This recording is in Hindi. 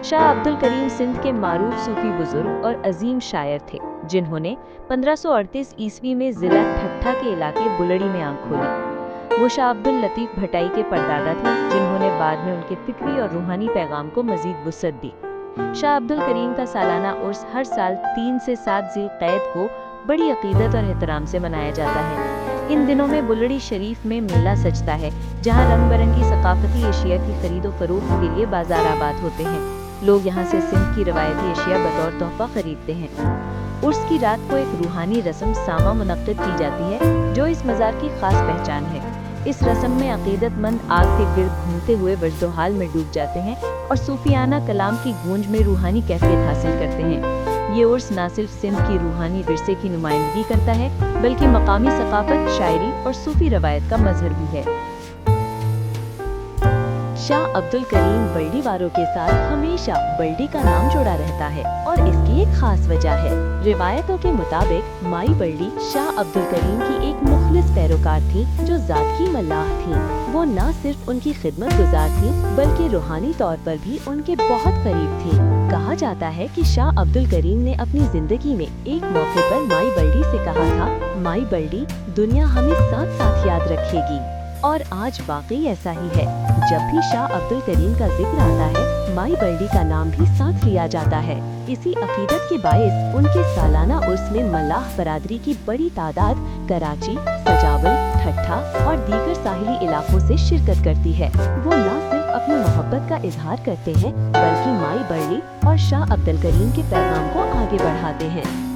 शाह अब्दुल करीम सिंध के मारूफ सूफी बुजुर्ग और अजीम शायर थे, जिन्होंने 1538 ईस्वी में जिला ठट्ठा के इलाके बुलड़ी में आंख खोली। वो शाह अब्दुल लतीफ भटाई के परदादा थे, जिन्होंने बाद में उनके फिक्री और रूहानी पैगाम को मजीद वुसअत दी। शाह अब्दुल करीम का सालाना उर्स हर साल 3 से 7 ज़िल-क़ैद को बड़ी अकीदत और एहतराम से मनाया जाता है। इन दिनों में बुलड़ी शरीफ में मेला सजता है, जहां रंग बिरंगी सकाफती एशिया की खरीदो फरोख्त के लिए बाजार आबाद होते हैं। लोग यहां से सिंध की रवायती एशिया बतौर तोहफा खरीदते हैं। उर्स की रात को एक रूहानी रस्म सामा मुनक्किद की जाती है, जो इस मज़ार की खास पहचान है। इस रस्म में अकीदतमंद आग के गिर्द घूमते हुए वजदोहाल में डूब जाते हैं और सूफियाना कलाम की गूंज में रूहानी कैफियत हासिल करते हैं। ये उर्स न सिर्फ सिंध की रूहानी विरसे की नुमाइंदगी करता है, बल्कि मकामी सकाफत, शायरी और सूफी रवायत का मजहर भी है। शाह अब्दुल करीम बल्डी वालों के साथ हमेशा बल्डी का नाम जुड़ा रहता है और इसकी एक खास वजह है। रिवायतों के मुताबिक माई बल्डी शाह अब्दुल करीम की एक मुखलिस पैरोकार थी, जो जात की मल्लाह थी। वो न सिर्फ उनकी खिदमत गुजार थी, बल्कि रूहानी तौर पर भी उनके बहुत करीब थी। कहा जाता है कि शाह अब्दुल करीम ने अपनी जिंदगी में एक मौके पर माई बल्डी से कहा था, माई बल्डी, दुनिया हमें साथ साथ याद रखेगी। और आज वाकई ऐसा ही है। जब भी शाह अब्दुल करीम का जिक्र आता है, माई बल्डी का नाम भी साथ लिया जाता है। इसी अकीदत के बायस उनके सालाना उर्स में मल्लाह बरादरी की बड़ी तादाद कराची, सजावल, ठट्ठा और दीगर साहिली इलाकों से शिरकत करती है। वो न सिर्फ अपनी मोहब्बत का इजहार करते हैं, बल्कि माई बल्डी और शाह अब्दुल करीम के पैगाम को आगे बढ़ाते हैं।